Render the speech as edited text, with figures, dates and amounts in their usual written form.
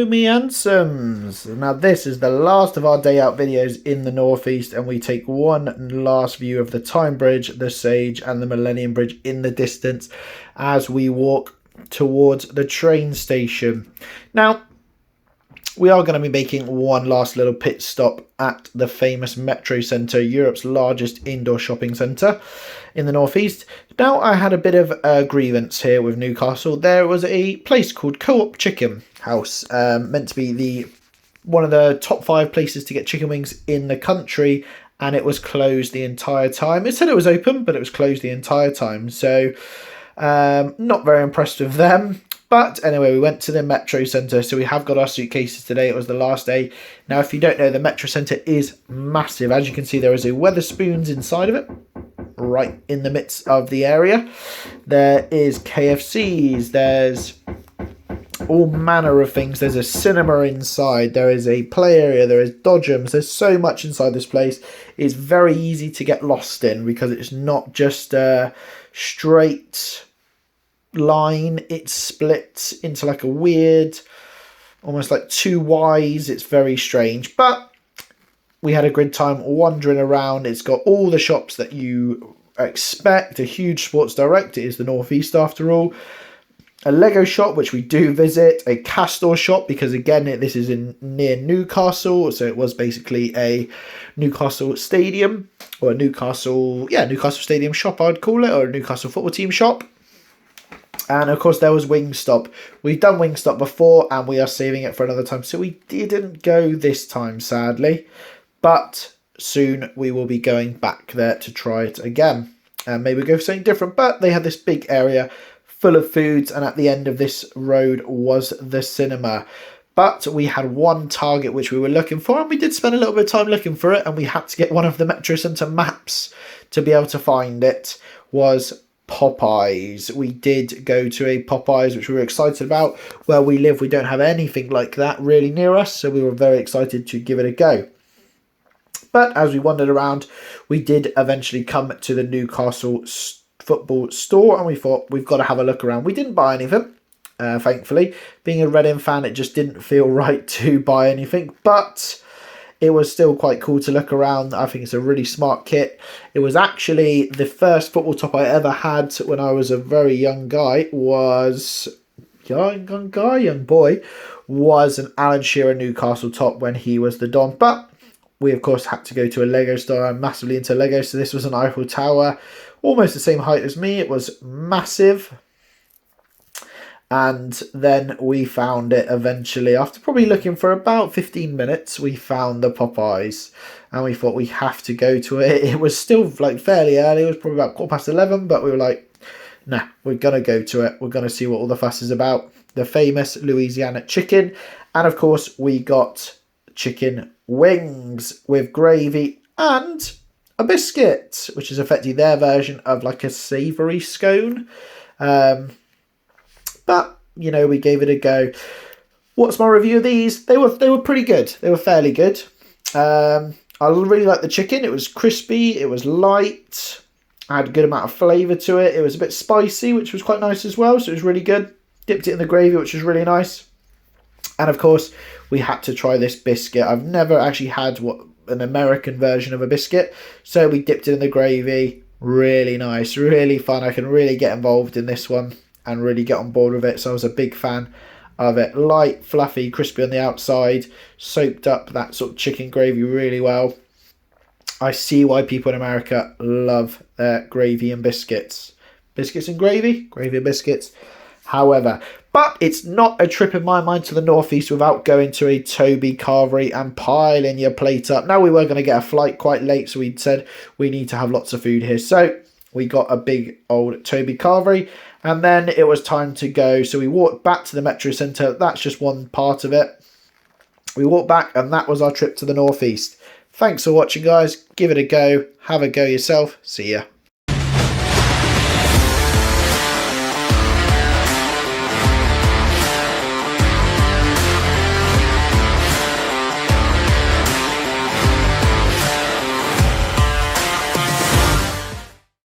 Hello me handsomes. Now this is the last of our day out videos in the northeast, and we take one last view of the Time Bridge, the Sage and the Millennium Bridge in the distance as we walk towards the train station. Now we are going to be making one last little pit stop at the famous MetroCentre, Europe's largest indoor shopping centre in the northeast. Now, I had a bit of a grievance here with Newcastle. There was a place called Co-op Chicken House, meant to be one of the top 5 places to get chicken wings in the country, and it was closed the entire time. It said it was open, but it was closed the entire time. So, not very impressed with them. But anyway, we went to the MetroCentre, so we have got our suitcases today. It was the last day. Now, if you don't know, the MetroCentre is massive. As you can see, there is a Wetherspoons inside of it, right in the midst of the area. There is KFCs, there's all manner of things. There's a cinema inside, there is a play area, there is dodgems. There's so much inside this place. It's very easy to get lost in because it's not just a straight line. It's split into like a weird, almost like 2 Ys. It's very strange, but we had a good time wandering around. It's got all the shops that you expect. A huge Sports Direct. It is the northeast after all. A Lego shop, which we do visit. A Castor shop, because again, this is near Newcastle, so it was basically a Newcastle stadium, or a Newcastle stadium shop, I'd call it, or a Newcastle football team shop. And of course, there was Wingstop. We've done Wingstop before, and we are saving it for another time. So we didn't go this time, sadly. But soon we will be going back there to try it again. And maybe go for something different. But they had this big area full of foods. And at the end of this road was the cinema. But we had one target which we were looking for. And we did spend a little bit of time looking for it. And we had to get one of the MetroCentre maps to be able to find it. Was Popeyes. We did go to a Popeyes, which we were excited about. Where we live, we don't have anything like that really near us, so we were very excited to give it a go. But as we wandered around, we did eventually come to the Newcastle football store, and we thought we've got to have a look around. We didn't buy anything, thankfully. Being a Reading fan, it just didn't feel right to buy anything, but it was still quite cool to look around. I think it's a really smart kit. It was actually the first football top I ever had when I was a very young guy. Young boy, was an Alan Shearer Newcastle top when he was the Don. But we, of course, had to go to a Lego store. I'm massively into Lego, so this was an Eiffel Tower. Almost the same height as me. It was massive. And then we found it eventually. After probably looking for about 15 minutes, we found the Popeyes. And we thought we have to go to it. It was still like fairly early. It was probably about 11:15. But we were like, nah, we're going to go to it. We're going to see what all the fuss is about. The famous Louisiana chicken. And of course, we got chicken wings with gravy and a biscuit, which is effectively their version of like a savoury scone. But, you know, we gave it a go. What's my review of these? They were pretty good. They were fairly good. I really liked the chicken. It was crispy. It was light. Had a good amount of flavour to it. It was a bit spicy, which was quite nice as well. So it was really good. Dipped it in the gravy, which was really nice. And of course, we had to try this biscuit. I've never actually had an American version of a biscuit. So we dipped it in the gravy. Really nice. Really fun. I can really get involved in this one and really get on board with it. So I was a big fan of it. Light, fluffy, crispy on the outside. Soaked up that sort of chicken gravy really well. I see why people in America love their gravy and biscuits. Biscuits and gravy? Gravy and biscuits. However, but it's not a trip in my mind to the northeast without going to a Toby Carvery and piling your plate up. Now, we were going to get a flight quite late, so we said we need to have lots of food here. So we got a big old Toby Carvery. And then it was time to go. So we walked back to the MetroCentre. That's just one part of it. We walked back, and that was our trip to the northeast. Thanks for watching, guys. Give it a go. Have a go yourself. See ya.